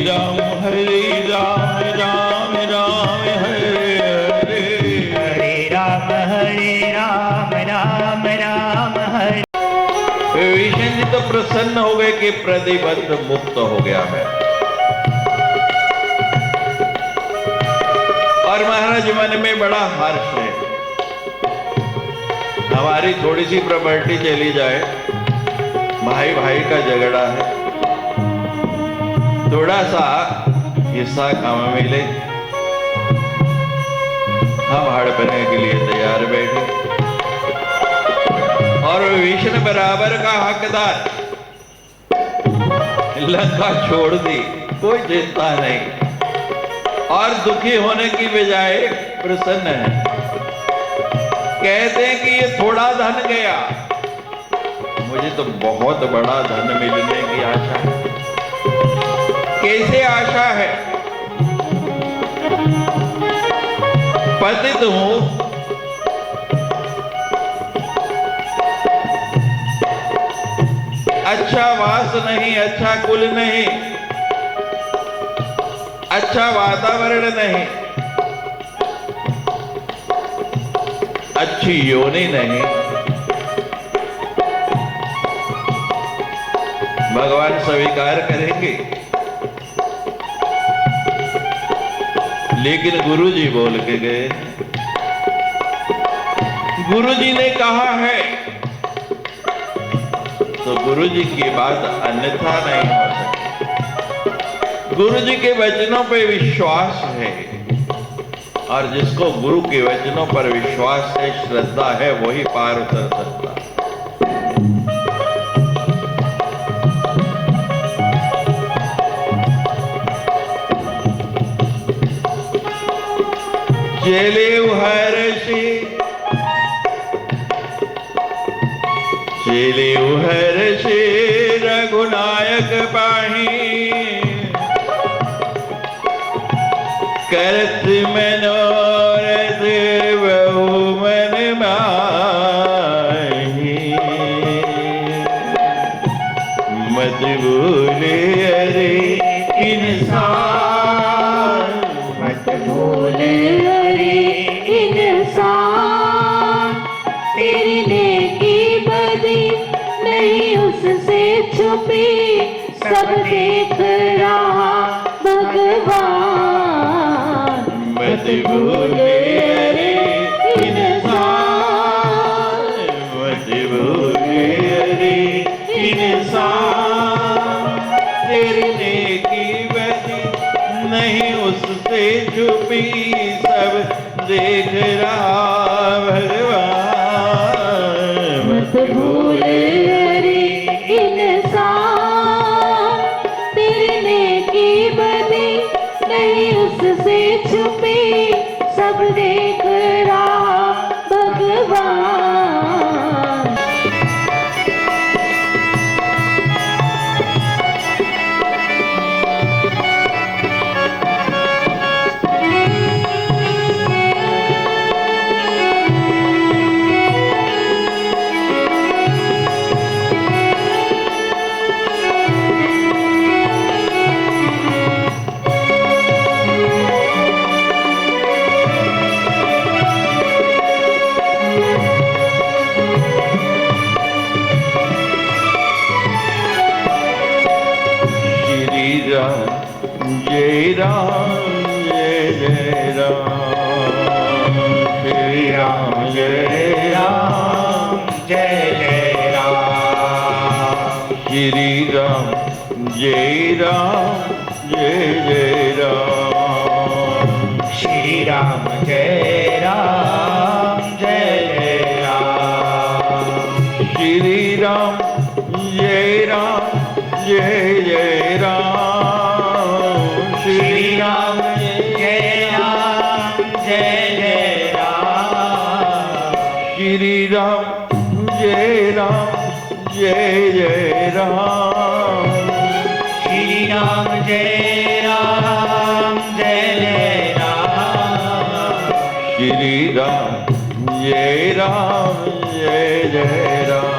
राम राम राम हरे हरे, हरे राम राम राम हरे। विभीषण जी तो प्रसन्न हो गए कि प्रतिबंध मुक्त हो गया मैं। और महाराज मन में बड़ा हर्ष है, हमारी थोड़ी सी प्रॉपर्टी चली जाए, भाई भाई का झगड़ा है, थोड़ा सा हिस्सा कम मिले, हम हड़पने के लिए तैयार बैठे। और विभीषण बराबर का हकदार, लंका छोड़ दी, कोई चिंता नहीं, और दुखी होने की बजाय प्रसन्न है। कहते हैं कि ये थोड़ा धन गया, मुझे तो बहुत बड़ा धन मिलने की आशा है। कैसे आशा है? पतित हूं, अच्छा वास नहीं, अच्छा कुल नहीं, अच्छा वातावरण नहीं, अच्छी योनि नहीं। भगवान स्वीकार करेंगे, लेकिन गुरुजी बोल के गए। गुरुजी ने कहा है तो गुरुजी की बात अन्यथा नहीं हो सकती। गुरुजी के वचनों पे विश्वास है, और जिसको गुरु के वचनों पर विश्वास है, श्रद्धा है, वही पार उतर सकता है। चले हर्षि, चले हर्षि रघुनायक पाही, करत मनोरथ बहु मन माही। मत भूले अरे इंसान, मत भूले अरे इंसान, तेरी नेकी बदी नहीं उससे छुपी, सब देख रहा भगवान। मत भूले अरे इंसान, मत भूले अरे इंसान, तेरी नेकी बदी नहीं उससे छुपी, सब देख रहा भगवान। मत भूले अरे इंसान, तेरी नेकी बदी नहीं उससे छुपी, सब देख रहा भगवान। जय राम जय जय राम, श्री राम जय राम जय जय राम, श्री राम जय राम जय जय राम, श्री राम जय राम जय जय राम, श्री राम जय राम जय जय राम, श्री राम जय राम जय जय राम, श्री राम जय राम जय जय राम, श्री राम जय राम जय जय राम, श्री राम जय राम जय जय राम,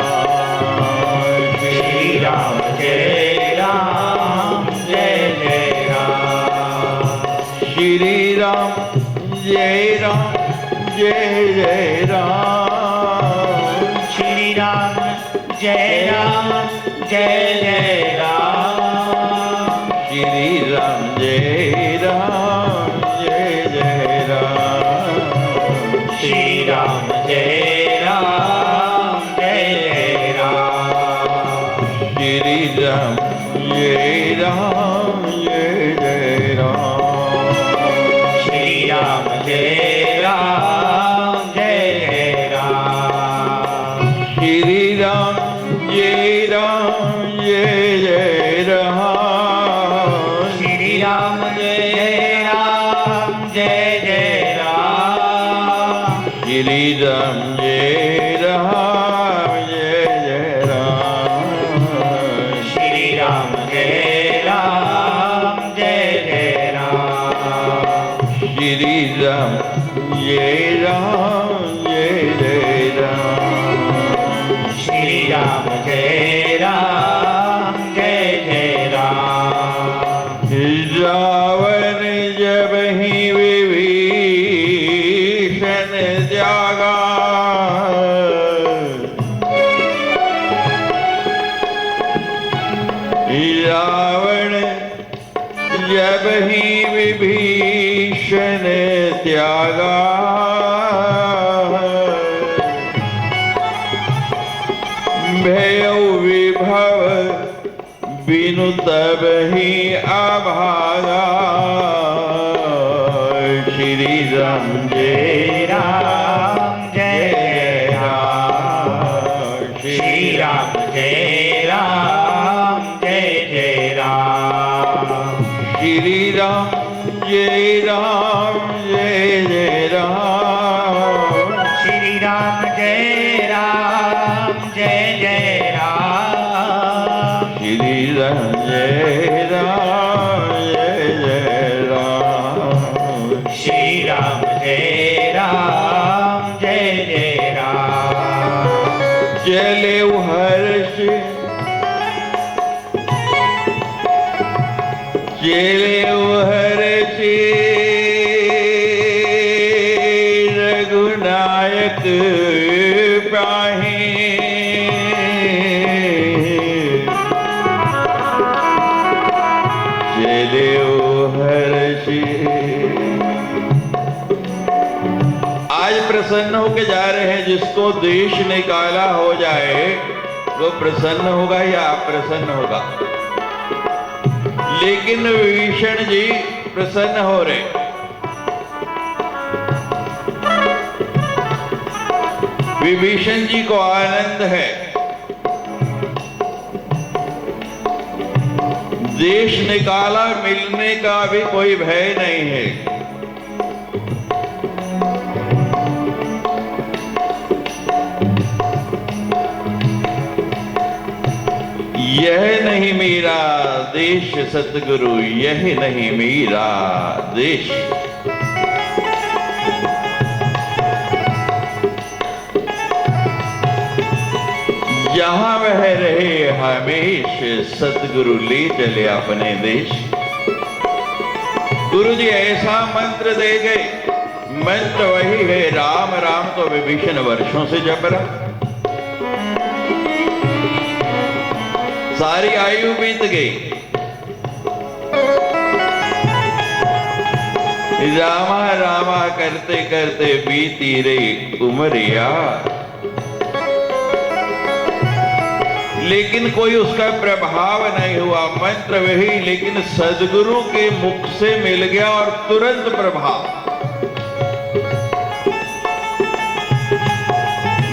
श्री राम जय राम जय जय राम। श्री राम जय राम जय जय राम। श्री राम जय राम जय जय राम। श्री राम जय राम जय जय राम। श्री राम जय राम जय जय राम। श्री राम जय राम जय जय राम। श्री राम जय राम जय जय राम। श्री राम जय राम जय जय राम। श्री राम जय राम जय जय राम। श्री राम जय राम जय जय राम। श्री राम जय राम जय जय राम। श्री राम जय राम जय जय राम। श्री राम जय राम जय जय राम। रावण जब ही विभीषण त्यागा, रावण जब ही विभीषण त्यागा, भयउ विभव बिनु तब ही अभागा। श्री राम जय राम जय राम। श्री राम जय राम जय जय राम। श्री राम जय राम जय जय राम। श्री राम जय राम जय जय राम। श्री राम जय राम जय जय राम। श्री राम जय राम जय जय राम। चले हर्ष चले हर्ष रघुनायक पाहे। चले हर्ष आज प्रसन्न होके जा रहे हैं। जिसको देश निकाला हो जाए वो प्रसन्न होगा या अप्रसन्न होगा। लेकिन विभीषण जी प्रसन्न हो रहे। विभीषण जी को आनंद है। देश निकाला मिलने का भी कोई भय नहीं है। यह नहीं मेरा देश सतगुरु, यह नहीं मेरा देश। जहां वह रहे हमेश सतगुरु ले चले अपने देश। गुरु जी ऐसा मंत्र दे गए। मंत्र वही है राम राम तो विभीषण वर्षों से जप रहा। सारी आयु बीत गई। रामा रामा करते करते बीती रही उमरिया। लेकिन कोई उसका प्रभाव नहीं हुआ। मंत्र वही, लेकिन सद्गुरु के मुख से मिल गया और तुरंत प्रभाव।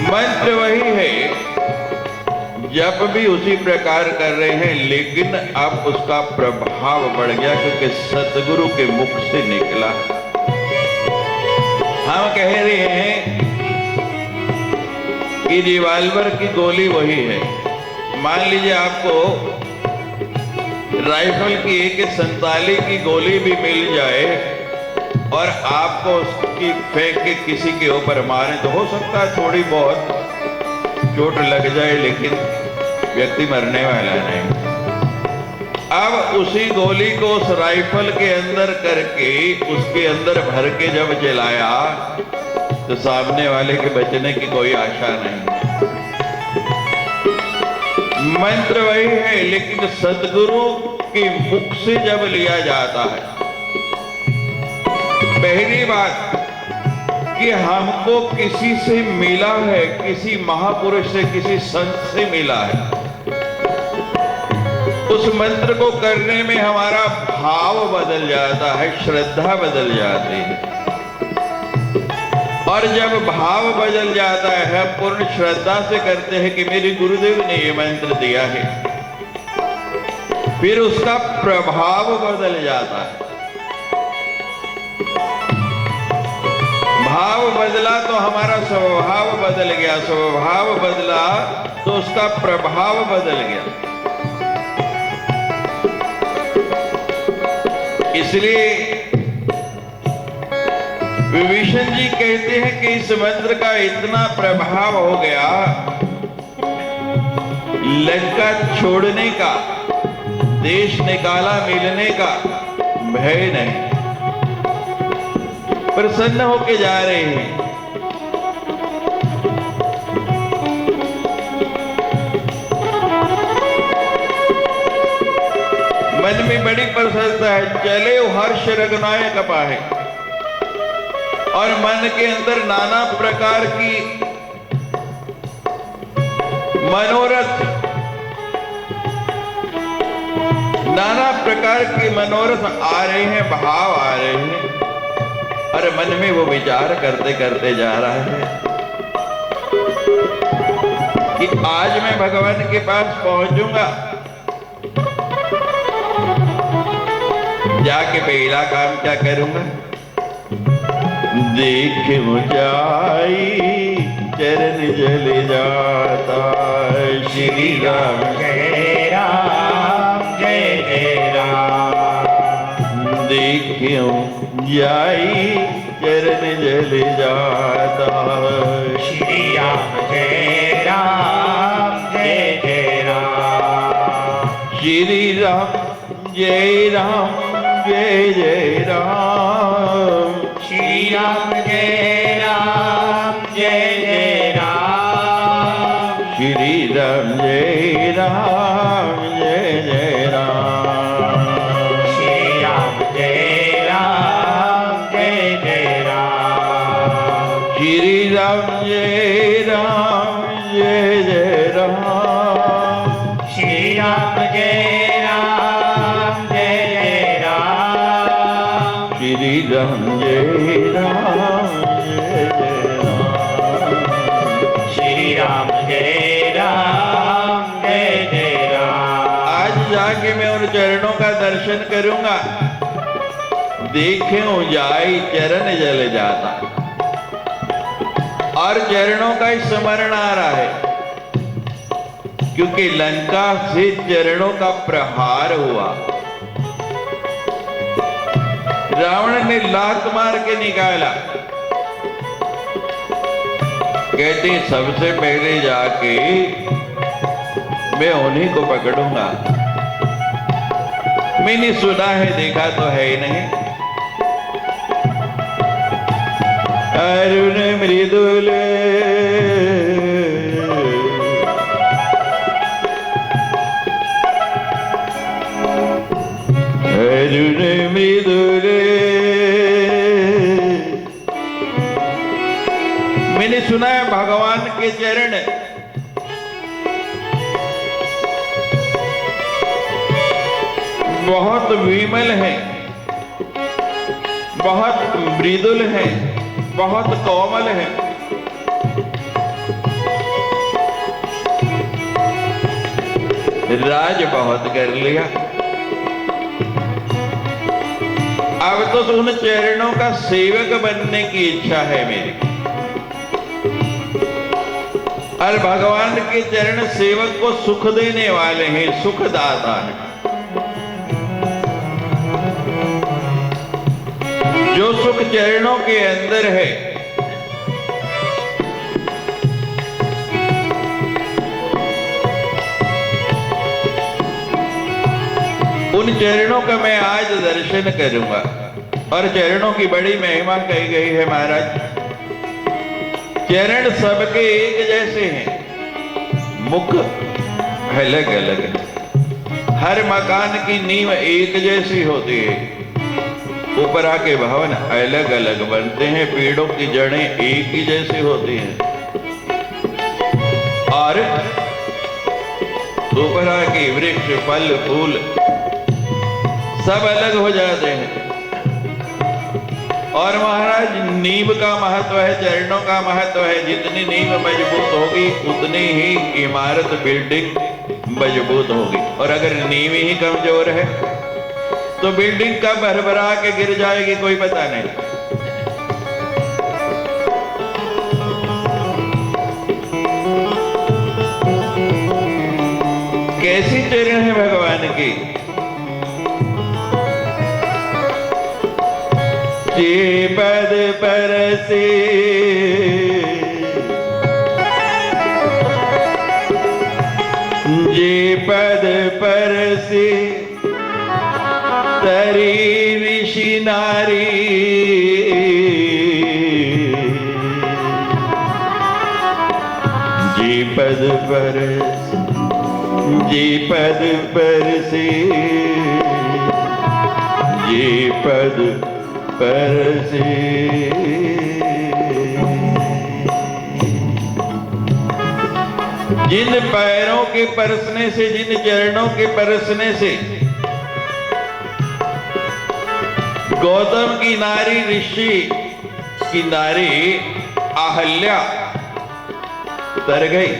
मंत्र वही है, जप भी उसी प्रकार कर रहे हैं, लेकिन अब उसका प्रभाव बढ़ गया क्योंकि सतगुरु के मुख से निकला। हम कह रहे हैं कि रिवाल्वर की गोली वही है। मान लीजिए आपको राइफल की AK-47 की गोली भी मिल जाए और आपको उसकी फेंक के किसी के ऊपर मारे तो हो सकता है थोड़ी बहुत चोट लग जाए, लेकिन व्यक्ति मरने वाला नहीं। अब उसी गोली को उस राइफल के अंदर करके उसके अंदर भर के जब चलाया तो सामने वाले के बचने की कोई आशा नहीं। मंत्र वही है, लेकिन सदगुरु के मुख से जब लिया जाता है, पहली बात कि हमको किसी से मिला है, किसी महापुरुष से, किसी संत से मिला है, उस मंत्र को करने में हमारा भाव बदल जाता है, श्रद्धा बदल जाती है। और जब भाव बदल जाता है, हम पूर्ण श्रद्धा से करते हैं कि मेरे गुरुदेव ने ये मंत्र दिया है, फिर उसका प्रभाव बदल जाता है। भाव बदला तो हमारा स्वभाव बदल गया, स्वभाव बदला तो उसका प्रभाव बदल गया। इसलिए विभीषण जी कहते हैं कि इस मंत्र का इतना प्रभाव हो गया, लंका छोड़ने का, देश निकाला मिलने का भय नहीं, प्रसन्न होके जा रहे हैं। मन में बड़ी प्रसन्नता है, चले हर्ष रगनाए कपाहे, और मन के अंदर नाना प्रकार की मनोरथ, नाना प्रकार के मनोरथ आ रहे हैं, भाव आ रहे हैं, और मन में वो विचार करते करते जा रहा है कि आज मैं भगवान के पास पहुंचूंगा, जाके पहला काम क्या करूंगा, देख ऊंचाई चरण जल जाता, श्री राम जय राम जय जय राम। देख ऊंचाई चरण जल जाता, श्री राम जय राम जय जय राम। श्री राम जय राम जय जय राम, श्री राम जय राम जय जय राम। श्री राम जय राम जय जय राम, श्री राम जय राम जय जय राम। श्री राम जय राम जय जय राम, श्री राम जय राम जय जय राम। श्री राम जय राम जय जय राम, श्री राम जय राम जय जय राम। आज जाके मैं उन चरणों का दर्शन करूंगा, देखे जाई चरण जल जाता, और चरणों का स्मरण आ रहा है, क्योंकि लंका से चरणों का प्रहार हुआ, रावण ने लात मार के निकाला। कहते सबसे पहले जाके मैं उन्हीं को पकड़ूंगा, मैंने सुना है, देखा तो है ही नहीं। अरुण मृदुल अरुण मृदुल, मैंने सुना है भगवान के चरण बहुत विमल है, बहुत मृदुल है, बहुत कोमल है। राज बहुत कर लिया, अब तो उन चरणों का सेवक बनने की इच्छा है मेरी, और भगवान के चरण सेवक को सुख देने वाले हैं, सुखदाता है। जो सुख चरणों के अंदर है, उन चरणों का मैं आज दर्शन करूंगा। और चरणों की बड़ी महिमा कही गई है महाराज। चरण सबके एक जैसे हैं, मुख अलग अलग है। हर मकान की नींव एक जैसी होती है, ऊपर आके भवन अलग अलग बनते हैं। पेड़ों की जड़ें एक ही जैसी होती हैं और ऊपर आके वृक्ष फल फूल सब अलग हो जाते हैं। और महाराज नींव का महत्व है, चरणों का महत्व है। जितनी नींव मजबूत होगी उतनी ही इमारत बिल्डिंग मजबूत होगी। और अगर नींव ही कमजोर है तो बिल्डिंग कब भरभरा के गिर जाएगी कोई पता नहीं। कैसी चरण है भगवान की। जे पद परसे जे पद परसे तरी ऋषि नारी। जे पद परसे जे पद परसे जे पद परसे। जिन पैरों के परसने से, जिन चरणों के परसने से गौतम की नारी, ऋषि की नारी अहल्या तर गई।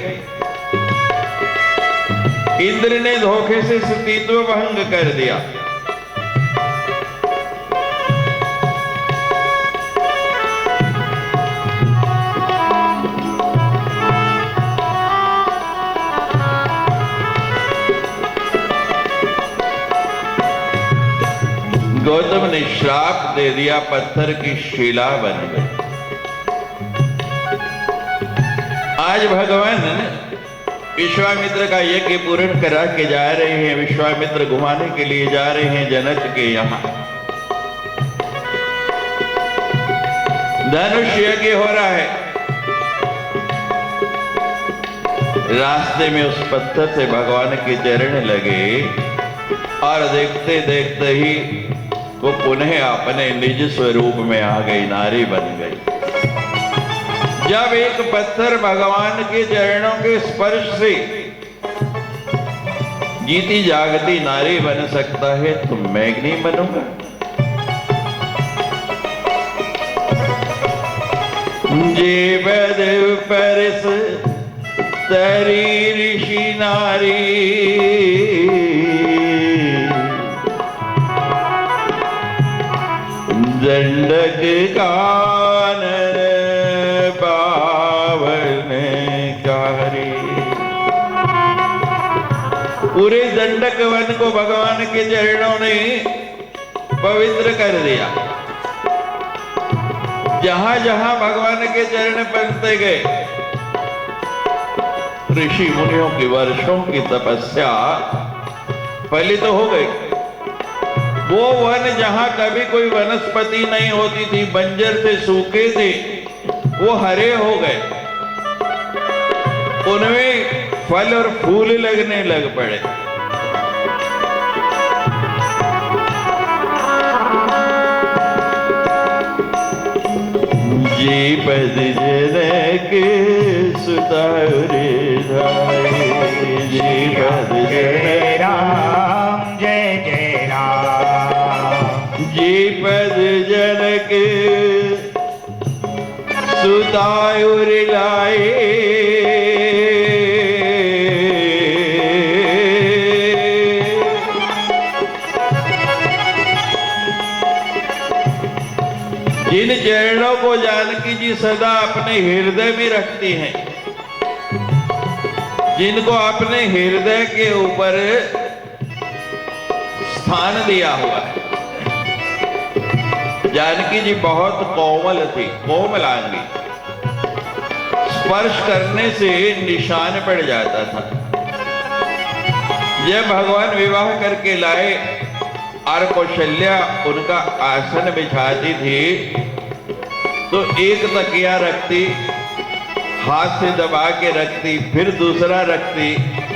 इंद्र ने धोखे से सतीत्व भंग कर दिया। गौतम ने श्राप दे दिया, पत्थर की शिला बन गई। आज भगवान विश्वामित्र का यज्ञ पूर्ण करा के जा रहे हैं। विश्वामित्र घुमाने के लिए जा रहे हैं जनक के यहां। धनुष यज्ञ हो रहा है। रास्ते में उस पत्थर से भगवान के चरण लगे और देखते देखते ही वो पुनः अपने निज स्वरूप में आ गई, नारी बन गई। जब एक पत्थर भगवान के चरणों के स्पर्श से जीती जागती नारी बन सकता है तो मैं नहीं बनूंगा। जे बद परस तरी ऋषि नारी। दंडक कानन पावन कारी। पूरे दंडक वन को भगवान के चरणों ने पवित्र कर दिया। जहां जहां भगवान के चरण पड़ते गए, ऋषि मुनियों की वर्षों की तपस्या फलित हो गई। वो वन जहां कभी कोई वनस्पति नहीं होती थी, बंजर थे, सूखे थे, वो हरे हो गए। उनमें फल और फूल लगने लग पड़े। जी पद जनक सुता रे धाय। जी पद जय राम जय जय राम। जी पद जनक सुतायुर लाए। जिन चरणों को जानकी जी सदा अपने हृदय में रखती हैं, जिनको अपने हृदय के ऊपर स्थान दिया हुआ है। जानकी जी बहुत कोमल थी, कोमलांगी। स्पर्श करने से निशान पड़ जाता था। जब भगवान विवाह करके लाए और कौशल्या उनका आसन बिछाती थी तो एक तकिया रखती, हाथ से दबा के रखती, फिर दूसरा रखती,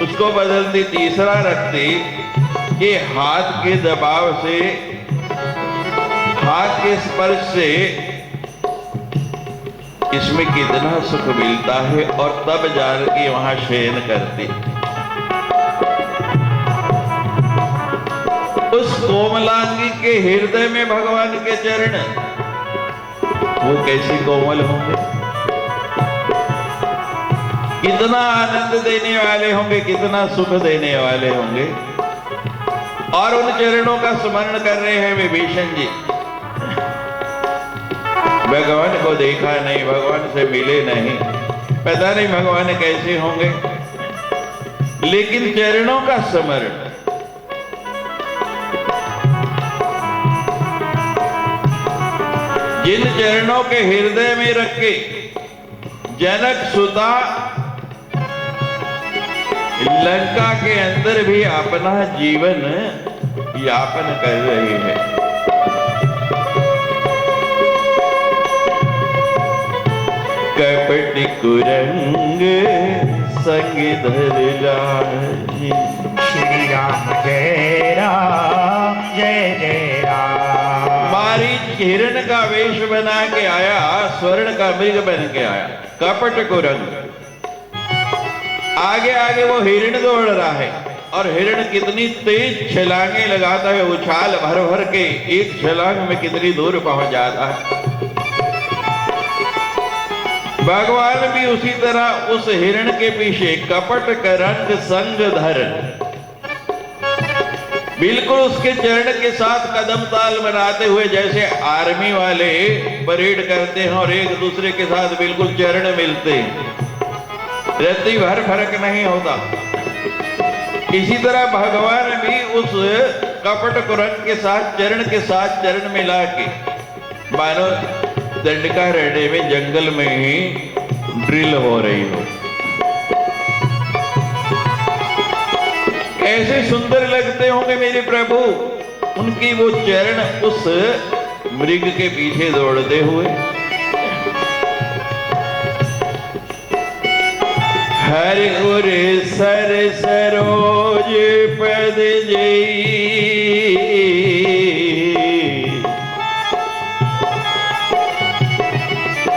उसको बदलती, तीसरा रखती। कि हाथ के दबाव से, हाथ के स्पर्श से इसमें कितना सुख मिलता है, और तब जाकर के वहां शयन करती। उस कोमलांगी के हृदय में भगवान के चरण, वो कैसे कोमल होंगे, कितना आनंद देने वाले होंगे, कितना सुख देने वाले होंगे। और उन चरणों का स्मरण कर रहे हैं विभीषण जी। भगवान को देखा नहीं, भगवान से मिले नहीं, पता नहीं भगवान कैसे होंगे, लेकिन चरणों का स्मरण। जिन चरणों के हृदय में रख के जनक सुता लंका के अंदर भी अपना जीवन यापन कर रहे हैं। कपट कुरंग संग धर लाही। श्री राम जय राम जय जय राम। मारीच हिरण का वेश बना के आया, स्वर्ण का मृग बन के आया, कपट कुरंग। आगे आगे वो हिरण दौड़ रहा है, और हिरण कितनी तेज छलांगे लगाता है, उछाल भर भर के एक छलांग में कितनी दूर पहुंच जाता है। भगवान भी उसी तरह उस हिरण के पीछे कपट करंग संग धर, बिल्कुल उसके चरण के साथ कदम ताल बनाते हुए, जैसे आर्मी वाले परेड करते हैं और एक दूसरे के साथ बिल्कुल चरण मिलते हैं, रत्ती भर फर्क नहीं होता। इसी तरह भगवान भी उस कपट कुरंग के साथ चरण मिला के, मानो दंडका रेडे में जंगल में ही ड्रिल हो रही हो। कैसे सुंदर लगते होंगे मेरे प्रभु, उनकी वो चरण उस मृग के पीछे दौड़ते हुए। हरि उर सर सरोज पद जई,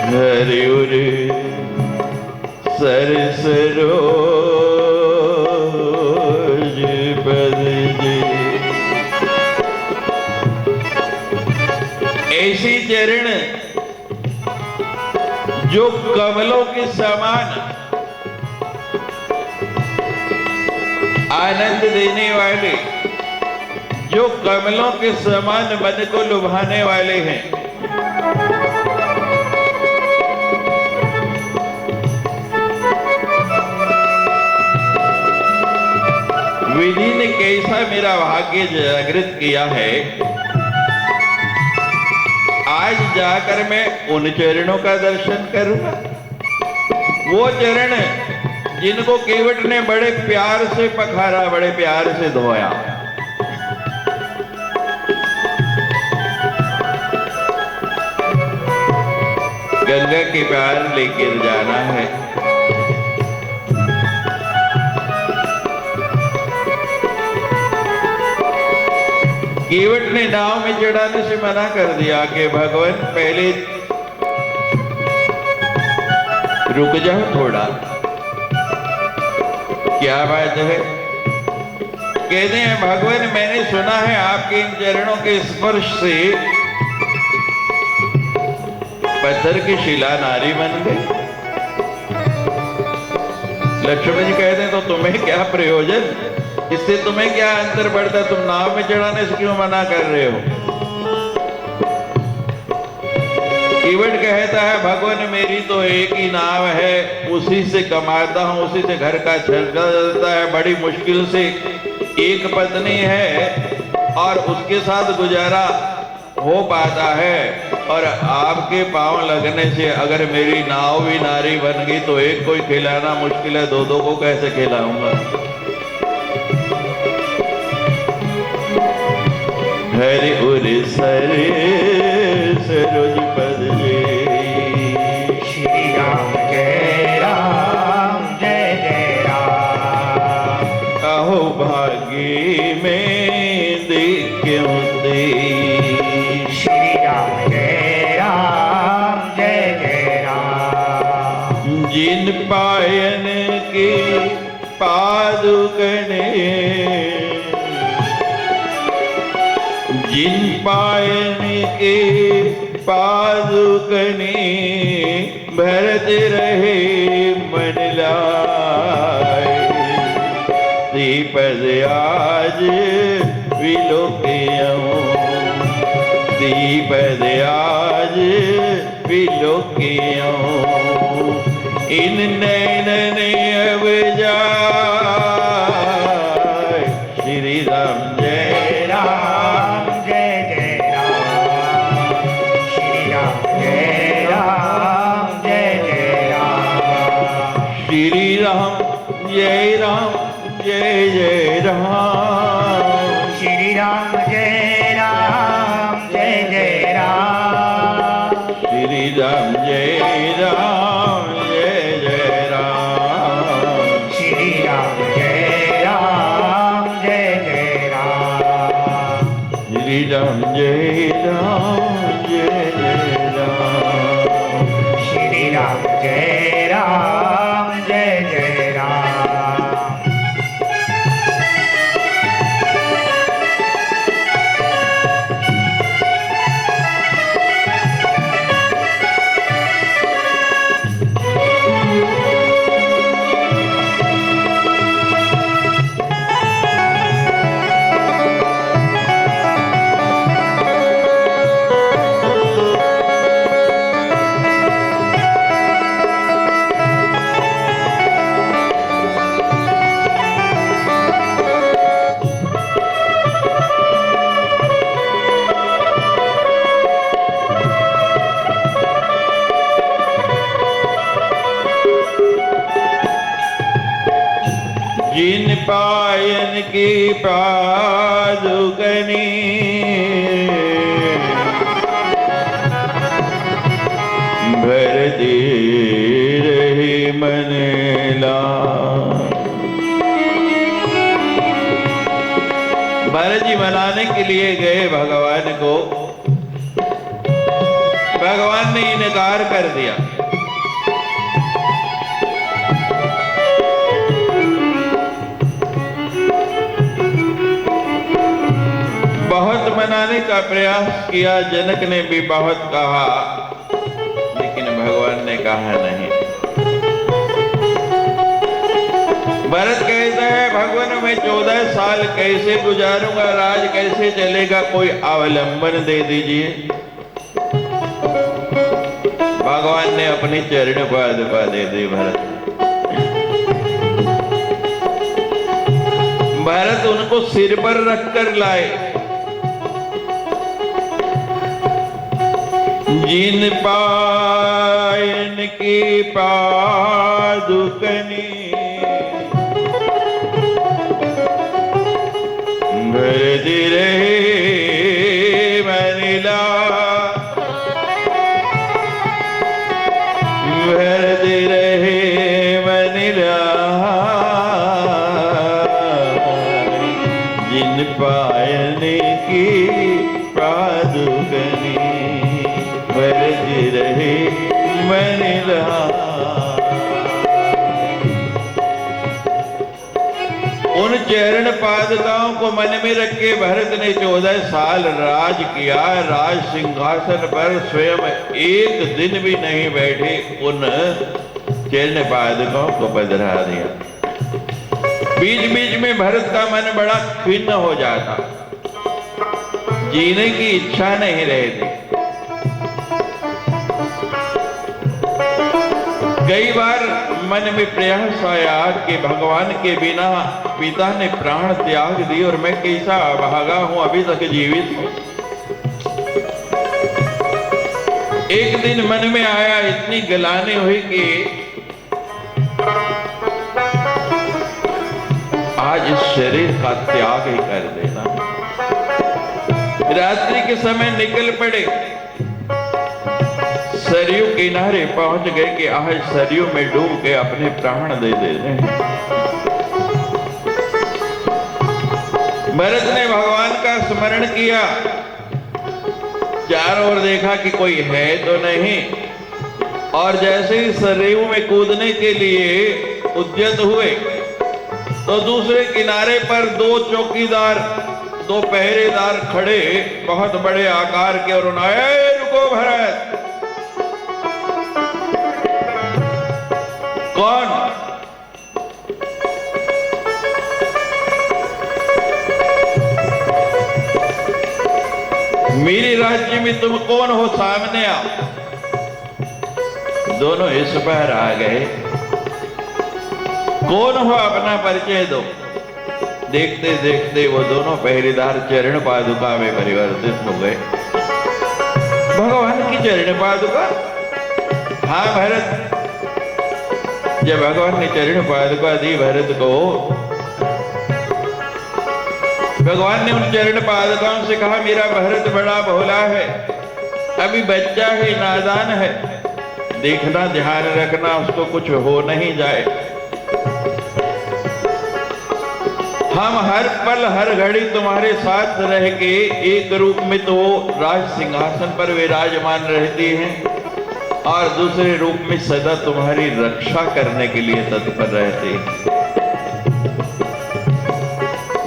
हरि उर सर सरोज पद जई। ऐसी चरण जो कमलों के समान आनंद देने वाले, जो कमलों के समान मन को लुभाने वाले हैं। विधि ने कैसा मेरा भाग्य जागृत किया है, आज जाकर मैं उन चरणों का दर्शन करूंगा। वो चरण जिनको केवट ने बड़े प्यार से पखारा, बड़े प्यार से धोया। गंगा के पार लेकर जाना है, केवट ने नाव में चढ़ाने से मना कर दिया कि भगवान पहले रुक जाओ थोड़ा। क्या बात है? कहते हैं भगवान मैंने सुना है आपके इन चरणों के स्पर्श से पत्थर की शिला नारी बन गई। लक्ष्मण जी कहते हैं तो तुम्हें क्या प्रयोजन, इससे तुम्हें क्या अंतर पड़ता, तुम नाव में चढ़ाने से क्यों मना कर रहे हो? केवट कहता है भगवान मेरी तो एक ही नाव है, उसी से कमाता हूं, उसी से घर का चलता जाता है, बड़ी मुश्किल से एक पत्नी है और उसके साथ गुजारा हो पाता है, और आपके पांव लगने से अगर मेरी नाव भी नारी बन गई तो एक कोई खिलाना मुश्किल है, दो दो को कैसे खिलाऊंगा। हरि उर सर सरोज पद जय। श्री राम जय राम जय जय राम। अहो भाग्य में देखूं दे। श्री राम जय राम जय जय राम। जिन पायन के पादुकने, जिन पायन के पादुकने भरत रहे मन लाए। दीपद आज विलोकियऊं, दीपद आज विलोकियऊं। इन नैनन अब जाए। श्री राम जय राम जय जय राम। श्री राम जय राम जय जय राम। श्री राम जय राम जय जय राम। श्री राम जय राम जय जय राम। श्री राम जय राम जय जय राम। श्री राम जय राम जय जय राम। श्री राम जय राम जय जय राम। श्री राम जय राम जय जय राम। जिन पायन की पादुकनी भर दे रहे मन लाए। भरत जी मनाने के लिए गए भगवान को, भगवान ने इनकार कर दिया। बहुत मनाने का प्रयास किया, जनक ने भी बहुत कहा, लेकिन भगवान ने कहा नहीं। भरत कहता है भगवान मैं 14 साल कैसे गुजारूंगा, राज कैसे चलेगा, कोई अवलंबन दे दीजिए। भगवान ने अपनी चरण पादुका दे दी भरत। भरत उनको सिर पर रखकर लाए। जिन पायन की पादुकनी भर दे रहे मन लाए। भर दे रहे मन लाए। जिन पायन की पादुकनी भर रहे मन लाए। उन चरण पादुकाओं को मन में रख के भरत ने 14 साल राज किया। राज सिंहासन पर स्वयं एक दिन भी नहीं बैठे, उन चरण पादुकाओं को पधरा दिया। बीच बीच में भरत का मन बड़ा खिन्न हो जाता, जीने की इच्छा नहीं रहती। कई बार मन में प्रयास आया कि भगवान के बिना पिता ने प्राण त्याग दिए और मैं कैसा भागा हूं, अभी तक जीवित हूं। एक दिन मन में आया, इतनी गलानी हुई कि आज इस शरीर का त्याग ही कर देना। रात्रि के समय निकल पड़े, सरयू किनारे पहुंच गए कि आज सरयू में डूब के अपने प्राण दे देने। भरत ने भगवान का स्मरण किया, चारों ओर देखा कि कोई है तो नहीं, और जैसे ही सरयू में कूदने के लिए उद्यत हुए तो दूसरे किनारे पर दो चौकीदार, दो पहरेदार खड़े, बहुत बड़े आकार के, और उन्होंने, रुको भरत। कौन? मेरे राज्य में तुम कौन हो, सामने आओ। दोनों इस पर आ गए, कौन हो, अपना परिचय दो। देखते देखते वो दोनों पहरेदार चरण पादुका में परिवर्तित हो गए। भगवान की चरण पादुका? हाँ भरत। जब भगवान ने चरण पादुका दी भरत को, भगवान ने उन चरण पादुकाओं से कहा, मेरा भरत बड़ा भोला है, अभी बच्चा है, नादान है, देखना, ध्यान रखना, उसको कुछ हो नहीं जाए। हम हर पल हर घड़ी तुम्हारे साथ रह के, एक रूप में तो राज सिंहासन पर विराजमान रहती हैं और दूसरे रूप में सदा तुम्हारी रक्षा करने के लिए तत्पर रहती हैं।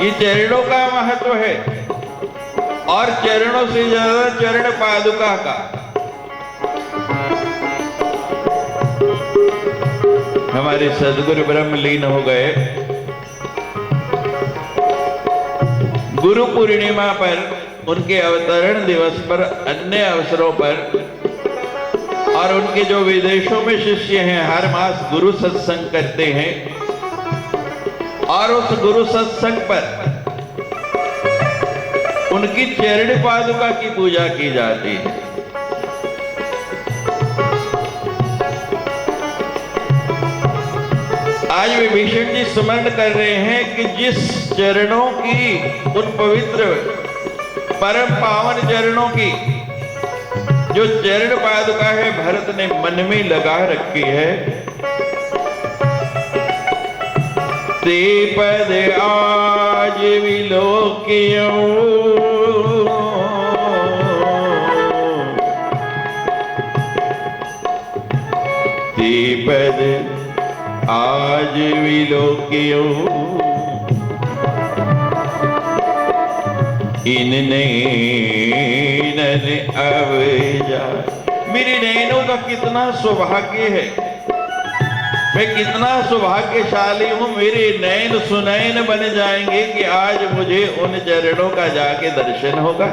ये चरणों का महत्व है, और चरणों से ज्यादा चरण पादुका का। हमारे सदगुरु ब्रह्मलीन हो गए। गुरु पूर्णिमा पर, उनके अवतरण दिवस पर, अन्य अवसरों पर, और उनके जो विदेशों में शिष्य हैं हर मास गुरु सत्संग करते हैं, और उस गुरु सत्संग पर उनकी चरण पादुका की पूजा की जाती है। आज विभीषण जी स्मरण कर रहे हैं कि जिस चरणों की, उन पवित्र परम पावन चरणों की जो चरण पादुका है, भरत ने मन में लगा रखी है। ते पद आज विलोकियों, ते पद आज विलोकियों, इन नैनन अब जा। मेरे नैनों का कितना सौभाग्य है, मैं कितना सौभाग्यशाली हूं, मेरे नैन सुनैन बन जाएंगे कि आज मुझे उन चरणों का जाके दर्शन होगा।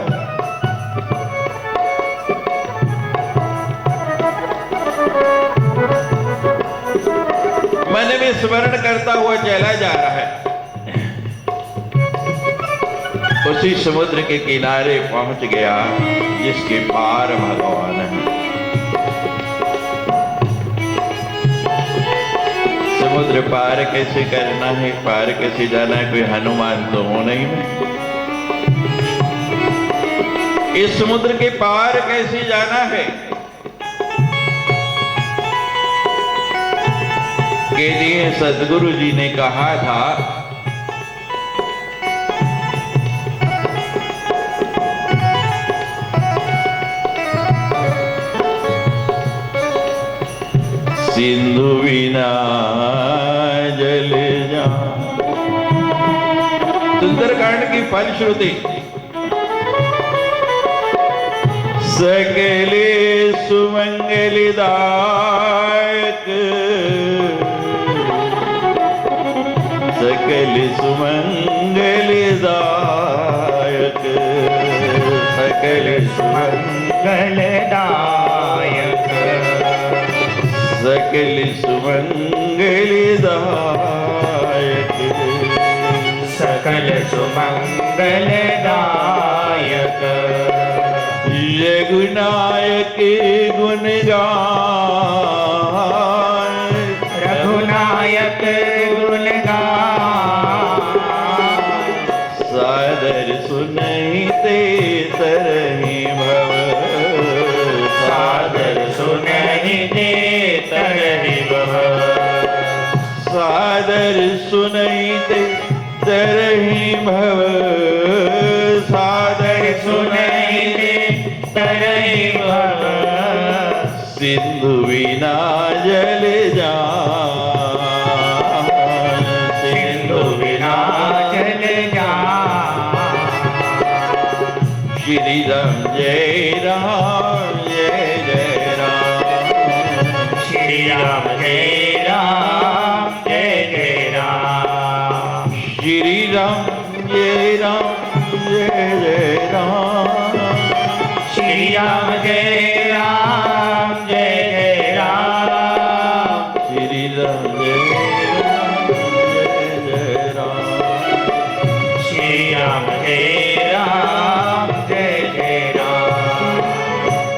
मन में स्मरण करता हुआ चला जा रहा है। उसी समुद्र के किनारे पहुंच गया जिसके पार भगवान है। समुद्र पार कैसे करना है, पार कैसे जाना है, कोई हनुमान तो हो नहीं मैं। इस समुद्र के पार कैसे जाना है, के लिए सदगुरु जी ने कहा था, सिंधु बिना जल जा। सुंदरकांड की फलश्रुति, सकले सुमंगलदायक, सकल सुमंगलदायक, सकल सुमंगलदायक, सकल सुमंगलदायक, सकल सुमंगलदायक, रघुनायक गुण गान, रघुनायक गुण गान, सादर सुनहि ते सादर सुनैते तरहि भव, सादर सुनैते तरहि भव, सिंधु बिना जल जान, सिंधु बिना जल जान। श्री राम जय राम जय जय राम, श्री राम जय राम जय जय राम, श्री राम जय राम जय जय राम, श्री राम जय राम जय जय राम, श्री राम जय राम जय जय राम, श्री राम जय राम जय जय राम।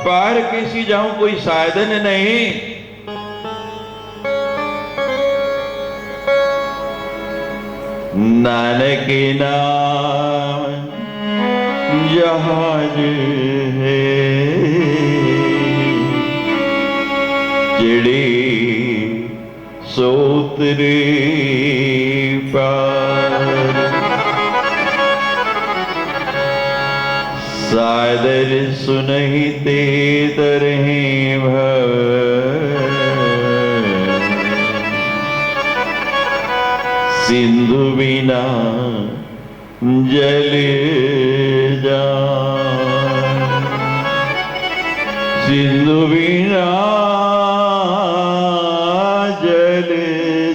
पार किसी जाऊं कोई साधन नहीं, नानक नाम जहाज है, चिड़ी सोतरे पार, सादर सुनहिते तरहि भव, सिंधु बिना जल जान, सिंधु बिना जल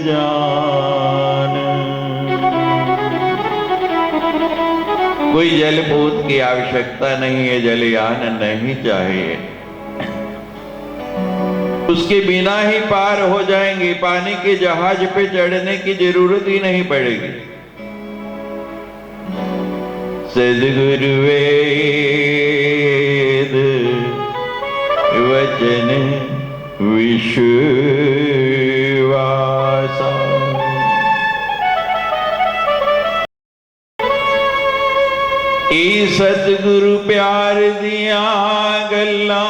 जान। कोई जलपूत की आवश्यकता नहीं है, जलयान नहीं चाहिए, उसके बिना ही पार हो जाएंगे, पानी के जहाज पे चढ़ने की जरूरत ही नहीं पड़ेगी। सद्गुरु वेद वचन विश्वासा, ई सतगुरु प्यार दिया गल्ला,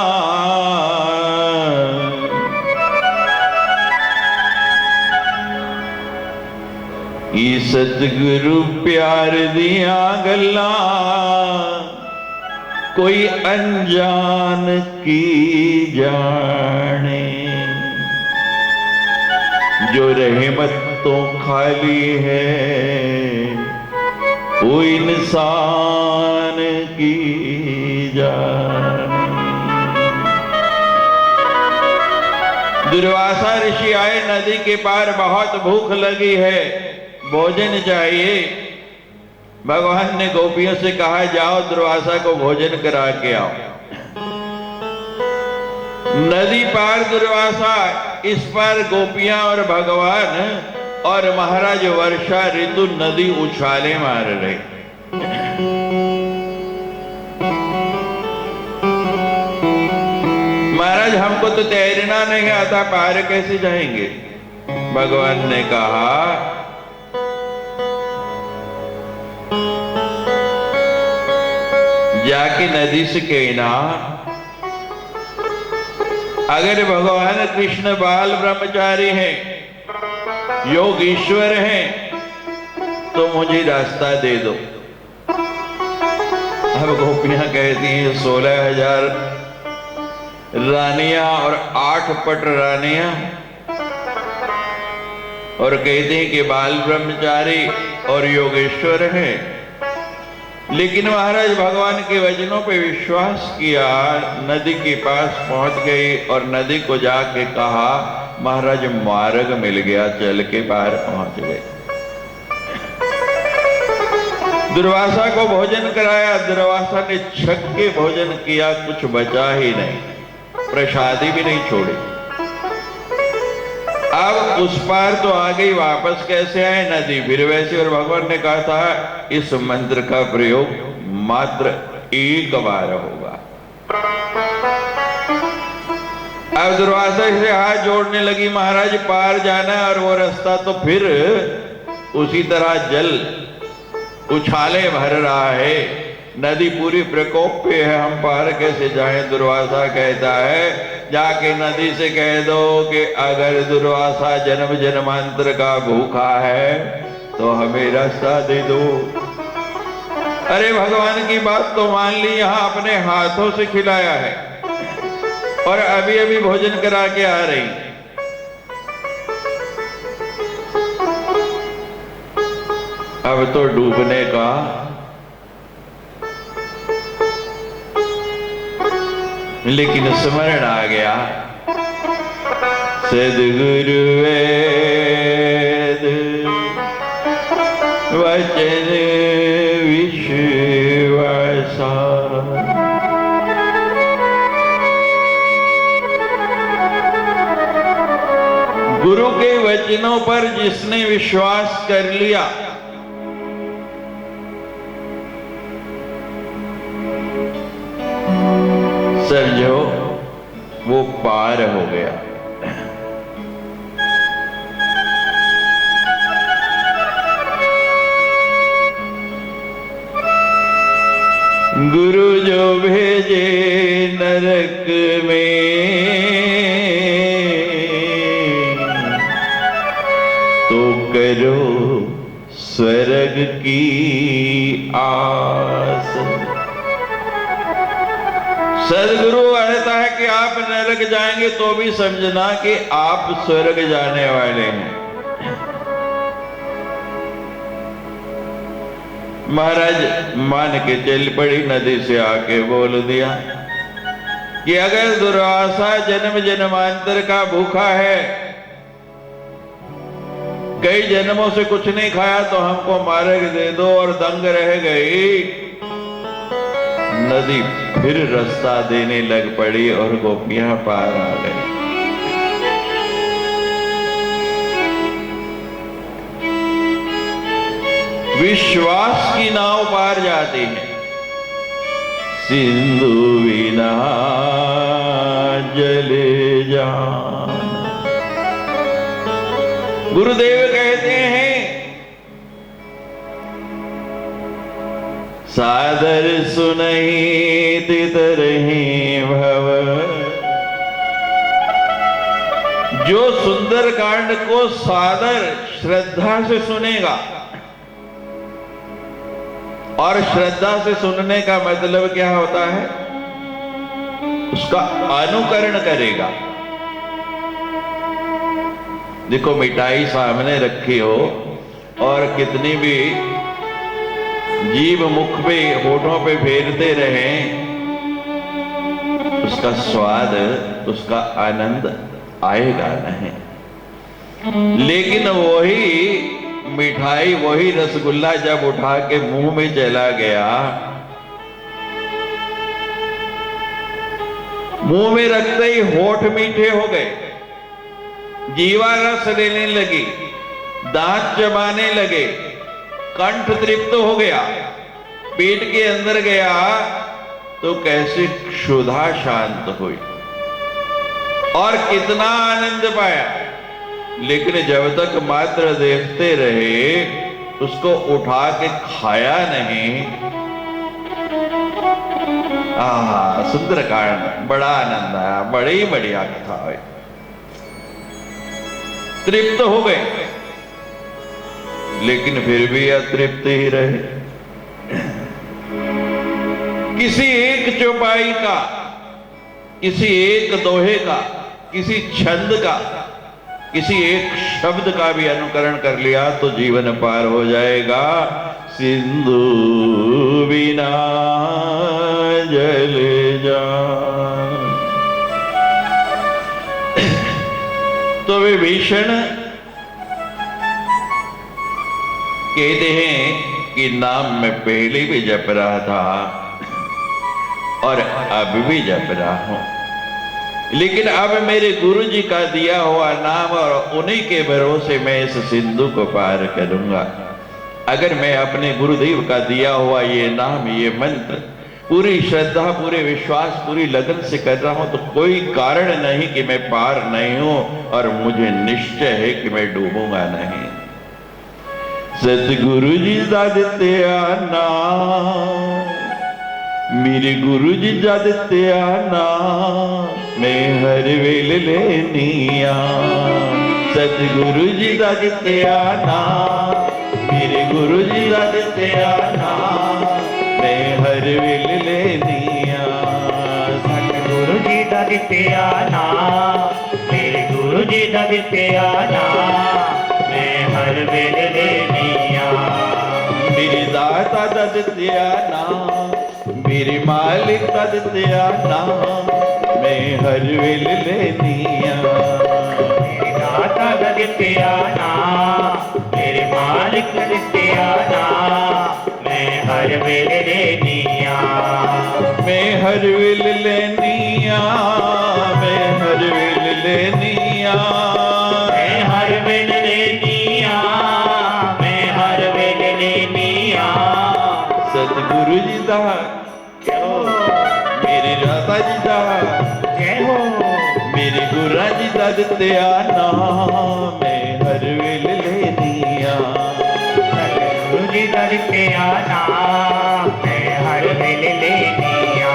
ई सतगुरु प्यार दिया गल्ला, कोई अनजान की जाने, जो रहमत तो खाली है वो इंसान की जाने। दुर्वासा ऋषि आए, नदी के पार बहुत भूख लगी है, भोजन चाहिए। भगवान ने गोपियों से कहा जाओ दुर्वासा को भोजन करा के आओ। नदी पार दुर्वासा, इस पार गोपियां और भगवान और महाराज वर्षा ऋतु नदी उछाले मार रहे। महाराज हमको तो तैरना नहीं आता, पार कैसे जाएंगे? भगवान ने कहा जाके नदी से कहना अगर भगवान कृष्ण बाल ब्रह्मचारी हैं, योगीश्वर हैं, तो मुझे रास्ता दे दो। अब गोपियां कहती हैं 16,000 रानियां और 8 पट रानियां, और कहते हैं कि बाल ब्रह्मचारी और योगेश्वर हैं। लेकिन महाराज भगवान के वचनों पे विश्वास किया, नदी के पास पहुंच गई और नदी को जाके कहा महाराज मार्ग मिल गया, चल के पार पहुंच गए। दुर्वासा को भोजन कराया, दुर्वासा ने छक के भोजन किया, कुछ बचा ही नहीं, प्रसादी भी नहीं छोड़ी। अब उस पार तो आ गई, वापस कैसे आए? नदी फिर वैसे। और भगवान ने कहा था इस मंत्र का प्रयोग मात्र एक बार होगा। अब दुर्वासा से हाथ जोड़ने लगी, महाराज पार जाना है, और वो रास्ता तो फिर उसी तरह जल उछाले भर रहा है, नदी पूरी प्रकोप पे है, हम पार कैसे जाएं? दुर्वासा कहता है जाके नदी से कह दो कि अगर दुर्वासा जन्म जन्मांतर का भूखा है तो हमें रास्ता दे दो। अरे भगवान की बात तो मान ली, यहां अपने हाथों से खिलाया है और अभी अभी भोजन करा के आ रही। अब तो डूबने का लेकिन स्मरण आ गया, सद्गुरु वेद वचन विश्वासा। गुरु के वचनों पर जिसने विश्वास कर लिया समझो वो पार हो गया। गुरु जो भेजे नरक में तो करो स्वर्ग की आस। सदगुरु कहता है कि आप नरक जाएंगे तो भी समझना कि आप स्वर्ग जाने वाले हैं। महाराज मान के चल पड़ी, नदी से आके बोल दिया कि अगर दुर्वासा जन्म जन्मांतर का भूखा है, कई जन्मों से कुछ नहीं खाया, तो हमको मार्ग दे दो, और दंग रह गई। नदी फिर रास्ता देने लग पड़ी और गोपियां पार आ गई। विश्वास की नाव पार जाती है। सिंधु बिना जले जान। गुरुदेव कहते हैं सादर सुनहि तितरहि भव। जो सुंदर कांड को सादर श्रद्धा से सुनेगा, और श्रद्धा से सुनने का मतलब क्या होता है? उसका अनुकरण करेगा। देखो मिठाई सामने रखी हो और कितनी भी जीभ मुख पे होठों पे फेरते रहें, उसका स्वाद, उसका आनंद आएगा नहीं। लेकिन वही मिठाई, वही रसगुल्ला जब उठा के मुंह में चला गया, मुंह में रखते ही होठ मीठे हो गए, जीवा रस लेने लगी, दांत चबाने लगे, कंठ तृप्त हो गया, पेट के अंदर गया तो कैसे क्षुधा शांत हुई और कितना आनंद पाया। लेकिन जब तक मात्र देखते रहे, उसको उठा के खाया नहीं। सुंदरकांड, बड़ा आनंद आया, बड़ी बढ़िया कथा हुई, तृप्त हो गए, लेकिन फिर भी अतृप्त ही रहे। किसी एक चौपाई का, किसी एक दोहे का, किसी छंद का, किसी एक शब्द का भी अनुकरण कर लिया तो जीवन पार हो जाएगा। सिंधु बिना जल जान। तो विभीषण कहते हैं कि नाम मैं पहले भी जप रहा था और अब भी जप रहा हूं, लेकिन अब मेरे गुरु जी का दिया हुआ नाम और उन्हीं के भरोसे मैं इस सिंधु को पार करूंगा। अगर मैं अपने गुरुदेव का दिया हुआ ये नाम, ये मंत्र पूरी श्रद्धा, पूरे विश्वास, पूरी लगन से कर रहा हूं तो कोई कारण नहीं कि मैं पार नहीं हूं, और मुझे निश्चय है कि मैं डूबूंगा नहीं। सतगुरु जी का दित्या नाम मेरे गुरु जी जद त्याना मैं हर वेल लेनिया। सतगुरु जी जद त्याना मेरे गुरु जी जद त्याना मैं हर वेल लेनिया। सतगुरु जी दा दित्या ना मेरे गुरु जी दा दित्या ना मैं हर वेल लेनिया। मेरे दाता दा दित्या ना मेरे मालिक दा दित्या ना मैं हर वेल लेनिया। मेरे दाता दा दित्या ना मेरे मालिक दा दित्या ना मैं हर वेल लेनिया। मैं हर वेल लेनिया मैं हर वेल लेनिया। मैं हर वेल लेनिया मैं हर वेल लेनिया। सतगुरु जी दा जय हो मेरे राधा जी दा जय हो मेरे गुरा जी दा दित्या ना मैं हर वेल लेनिया। सतगुरु जी दा दित्या ना मैं हर वेल लेनिया।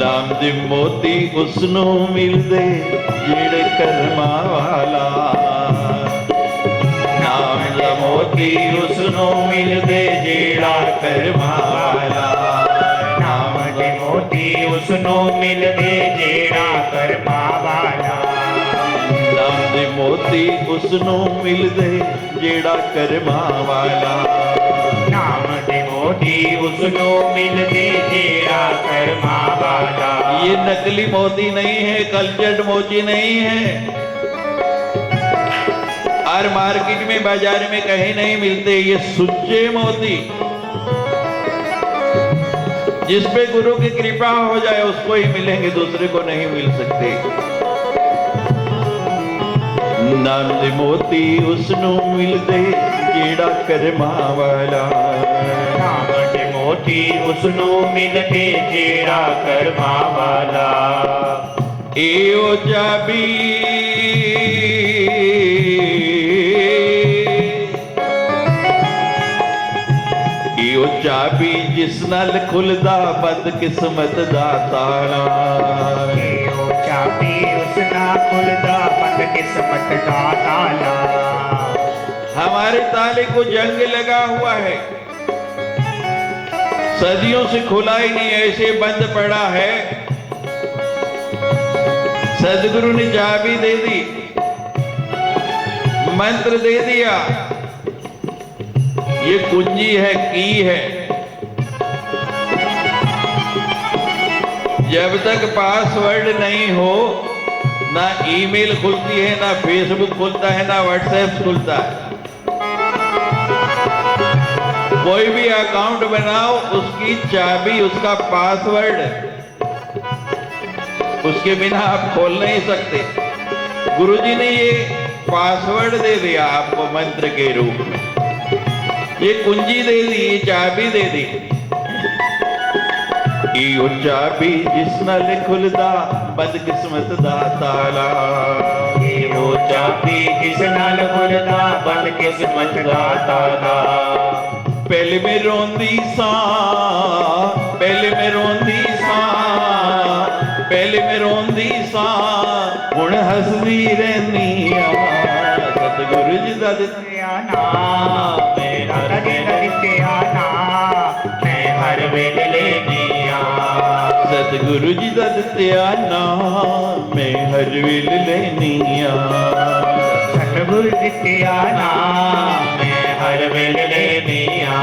ਨਾਮ ਦੇ ਮੋਤੀ ਉਸ ਨੂੰ ਮਿਲਦੇ ਜਿਹੜੇ ਕਰਮਾਂ ਵਾਲਾ। ਨਾਮ ਦਾ ਮੋਤੀ ਉਸ ਨੂੰ ਮਿਲਦੇ ਜਿਹੜਾ ਕਰਮਾਂ ਵਾਲਾ। ਨਾਮ ਦੇ ਮੋਤੀ ਉਸ ਨੂੰ ਮਿਲਦੇ ਜਿਹੜਾ ਕਰਮਾਂ ਵਾਲਾ। ਨਾਮ ਦੇ ਮੋਤੀ ਉਸ ਨੂੰ ਮਿਲਦੇ ਜਿਹੜਾ ਕਰਮਾਂ ਵਾਲਾ। ਨਾਮ ਦੇ ਮੋਤੀ ਉਸ ਨੂੰ ਮਿਲਦੇ ਜਿਹੜਾ ਕਰਮਾਂ ਵਾਲਾ। ये नकली मोती नहीं है, कल्चर्ड मोती नहीं है। और मार्केट में बाजार में कहीं नहीं मिलते ये सुच्चे मोती। जिस पे गुरु की कृपा हो जाए उसको ही मिलेंगे, दूसरे को नहीं मिल सकते। नाम दे मोती उसनू मिलदे जेड़ा करमां वाला। ਨਾਮ ਦੇ ਮੋਤੀ ਉਸ ਨੂੰ ਮਿਲਦੇ ਜਿਹੜਾ ਕਰਮਾਂ ਵਾਲਾ। एओ चाबी एओ चाबी जिस नाल खुलदा बदकिस्मत दा ताला। ਇਹ ਉਹ ਚਾਬੀ ਉਸ ਨਾਲ ਖੁੱਲਦਾ ਬਦਕਿਸਮਤ ਦਾ ਤਾਲਾ। हमारे ताले को जंग लगा हुआ है, सदियों से खुला ही नहीं, ऐसे बंद पड़ा है। सदगुरु ने चाबी दे दी, मंत्र दे दिया, ये कुंजी है, की है। जब तक पासवर्ड नहीं हो ना ईमेल खुलती है, ना फेसबुक खुलता है, ना व्हाट्सएप खुलता है। कोई भी अकाउंट बनाओ उसकी चाबी, उसका पासवर्ड, उसके बिना आप खोल नहीं सकते। गुरुजी ने ये पासवर्ड दे दिया आपको मंत्र के रूप में, ये कुंजी दे दी, ये चाबी दे दी। ये चाबी जिस नाल खुलदा बदकिस्मत दा ताला। ਇਹ ਉਹ ਚਾਬੀ ਜਿਸ ਨਾਲ ਖੁੱਲਦਾ ਬਦਕਿਸਮਤ ਦਾ ਤਾਲਾ। पहले में रोंदी सा, पहले में रोंदी सा, पहले में रोंदी सा, हुण हसदी रहनी आ। सतगुरु जी दा दित्या नाम मैं हर वेल दित्या ना मैं हर वेल लेनिया। सतगुरु जी दा दित्या नाम मैं हर वेल लेनिया। सतगुरु दित्या ना मैं हर वेल लेनिया।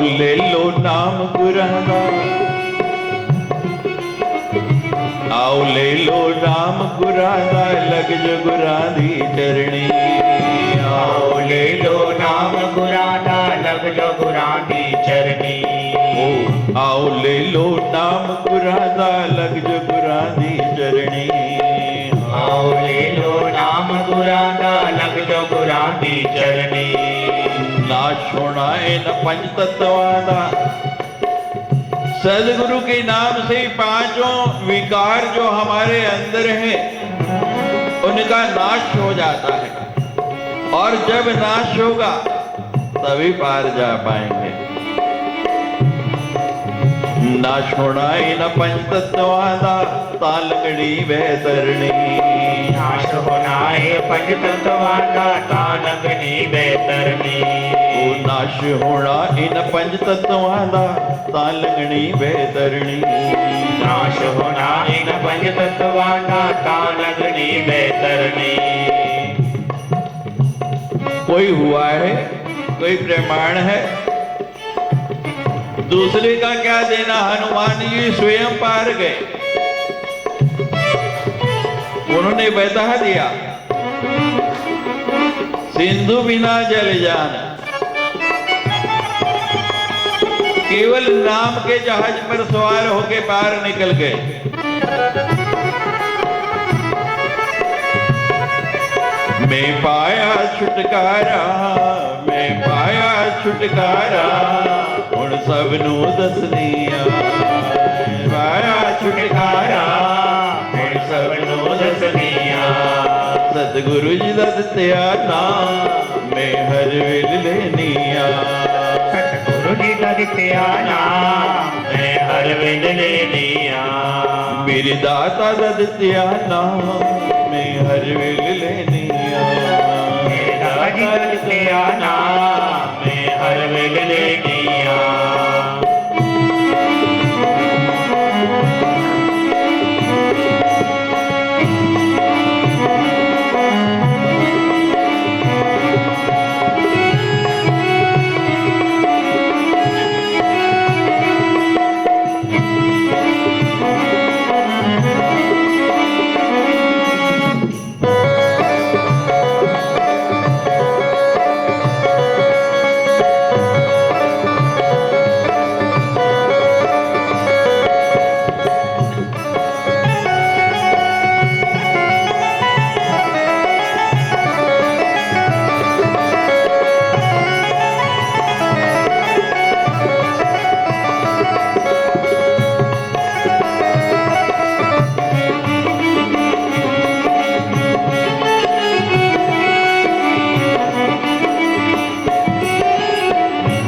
ले लो नाम गुरां दा, आओ ले लो नाम गुरां दा, लग जो गुरां दी चरणी। आओ ले लो नाम गुरां दा, लग जो गुरां दी चरणी। आओ ले लो नाम गुरां दा, लग जो गुरां दी चरणी। आओ ले लो नाम गुरां दा, लग जो गुरां दी चरणी। नाश होना इन पंच तत्वां दा, सदगुरु के नाम से पांचों विकार जो हमारे अंदर हैं उनका नाश हो जाता है, और जब नाश होगा तभी पार जा पाएंगे। नाश होना इन पंच तत्वां दा, तालगड़ी बैतरणी। नाश होना है पंच तत्वां दा, तालगड़ी बैतरणी। नाश होना इन पंच तत्वां दा, तालगड़ी बैतरणी। नाश होना इन पंच तत्वां दा, तालगड़ी बैतरणी। कोई हुआ है, कोई प्रमाण है, दूसरे का क्या देना। हनुमान जी स्वयं पार गए, उन्होंने बता दिया सिंधु बिना जल जान। केवल नाम के जहाज पर सवार होके पार निकल गए। मैं पाया छुटकारा, मैं पाया छुटकारा, हुण सबनू दसनिया। पाया छुटकारा, हुण सबनू दसनिया। सतगुरु जी दा दित्या नाम, मैं हर वेल लेनिया। सतगुरु जी दा दित्या नाम, मैं हर वेल लेनिया। मेरे दाता दा दित्या नाम, मैं हर वेल लेनिया। मेरे दाता जी दा दित्या नाम, मैं हर वेल लेनिया।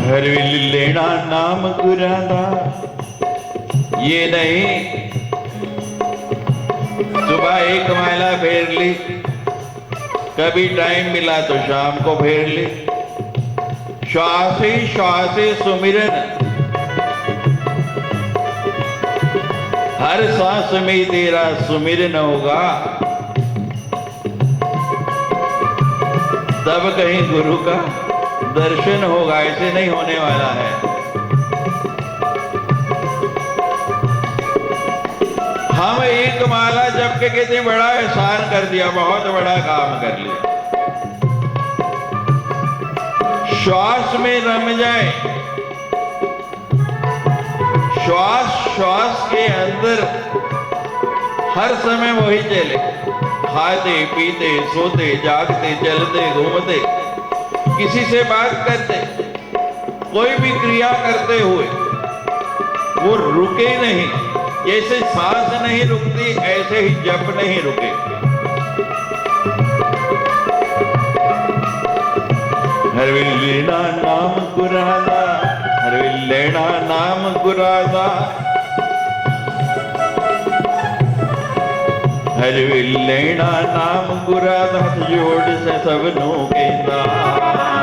हर वेल लेना नाम गुरां दा, ये नहीं सुबह एक माला फेर ली, कभी टाइम मिला तो शाम को फेर ली। श्वास ही श्वास सुमिरन, हर सांस में तेरा सुमिरन होगा, तब कहीं गुरु का दर्शन होगा। ऐसे नहीं होने वाला है। हम एक माला जप के कहते बड़ा एहसान कर दिया, बहुत बड़ा काम कर लिया। श्वास में रम जाए, श्वास श्वास के अंदर हर समय वही चले, खाते पीते सोते जागते चलते घूमते, किसी से बात करते, कोई भी क्रिया करते हुए वो रुके नहीं। जैसे सांस नहीं रुकती ऐसे ही जप नहीं रुके। हर वेल लेना नाम गुरां दा, हर वेल लेना नाम गुरां दा, हर वेल लेना नाम गुरां दा, जोड़ से सबनू कहंदा।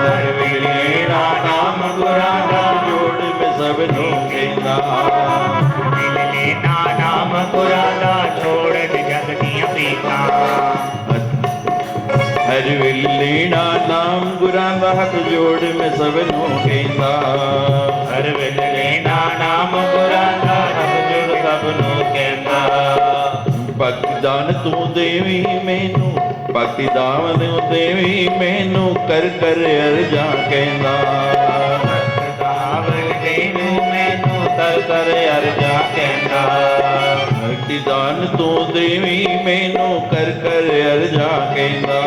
हर वेल लेना नाम गुरां दा, जोड़ में सबनू कहंदा। लेना नाम गुरां दा, छोड़ जग दियां पीतां। हर वेल लेना नाम गुरां दा हथ जोड़ मैं सब नूं कहंदा हर वेल लेना नाम गुरां दा हथ जोड़ सब नूं कहंदा भक्ति दान तू देवी मैनू भक्ति दान तू देवी मैनू कर कर अर्जा कहंदा दाव देवी मैनू कर कर अर्जा कहंदा भक्ति दान तू देवी मैनू कर कर अर्जा कहंदा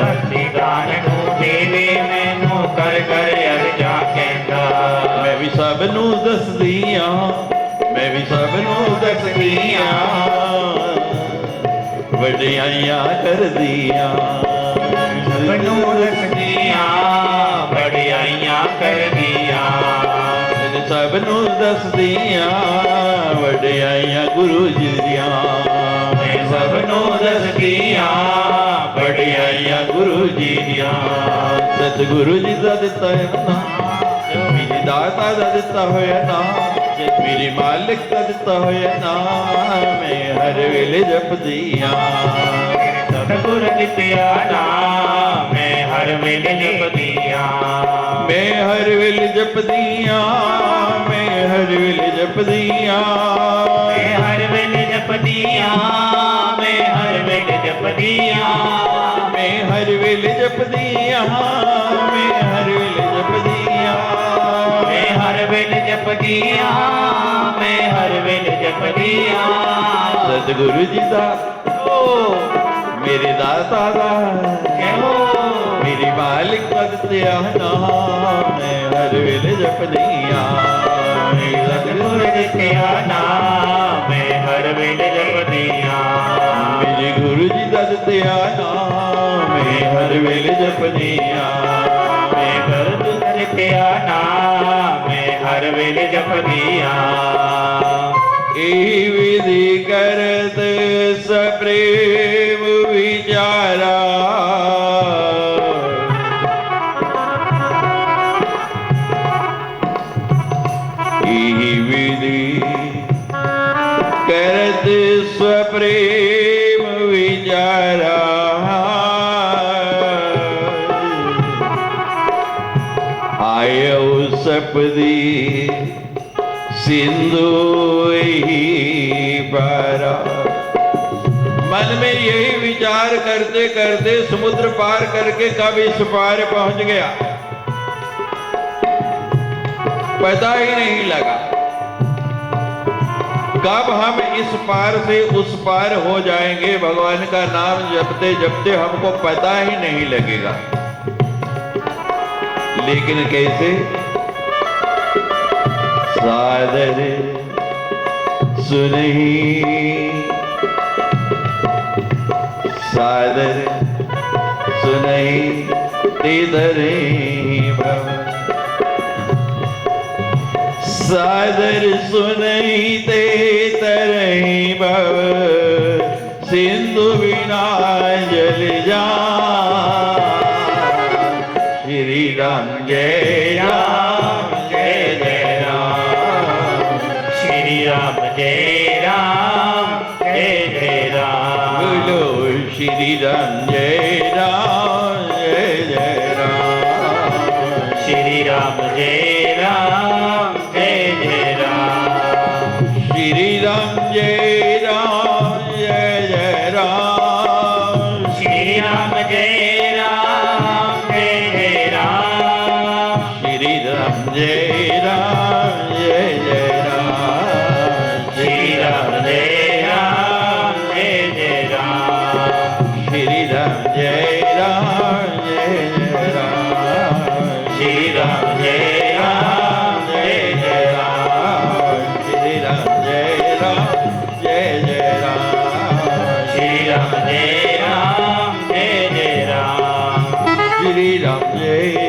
भक्ति दान तू देवी मैनू कर कर अर्जा कहंदा मैं भी सब नू दसदी मैं भी सब नू दसदी वडियाइयां कर दिया सब नू दसदियां वडियाइयां कर दिया सब नू दसदिया वडियाइयां गुरु जी दिया मैं सब नू दसदियां वडियाइयां गुरु जी दिया सतगुरु जी दा दिता है ना मेरी दाता दा दिता होया ना मेरी मालिक दा दिता होया ना मैं हर वेले जपदिया सतगुर दित्या ना मैं हर वेले जपदिया मैं हर वेले जपदिया मैं हर वेले जपदिया मैं हर वेले जपदिया मैं हर वेले जपदिया मैं हर वेले जपदिया मैं हर वेले जपदिया मैं हर वेले जपदिया मैं हर वेले जपदिया सतगुरु जी दा मेरे दाता दा कहो मेरी मालिक दा दित्या ना मैं हर वेले जपदिया सतगुर दित्या ना मैं हर वेले जपदिया मेरे गुरु जी दा दित्या ना मैं हर वेले जपदिया मैं गुरु दित्या ना मैं हर वेले जपदिया ए विधि करत सप्रेम विचारा ए विधि करत स्वप्रेम विचारा आयो सपदी सिंधु ही पारा मन में यही विचार करते करते समुद्र पार करके कब इस पार पहुंच गया पता ही नहीं लगा कब हम इस पार से उस पार हो जाएंगे भगवान का नाम जपते जपते हमको पता ही नहीं लगेगा लेकिन कैसे सादर सुनही सादर सुनही तेदरे भव सादर सुनही ते तरही भव सिंधु बिना जल जा श्री राम जय राम जय जय राम श्री राम जय राम जय जय राम बोलो श्री राम जय राम जय जय राम श्री राम जय राम जय जय राम श्री राम जय राम जय जय राम श्री राम जय राम जय जय राम श्री राम जय राम जय जय राम श्री राम जय राम जय जय राम श्री राम जय राम जय जय राम श्री राम जय राम जय जय राम श्री राम जय राम जय जय राम श्री राम जय राम जय जय राम श्री राम जय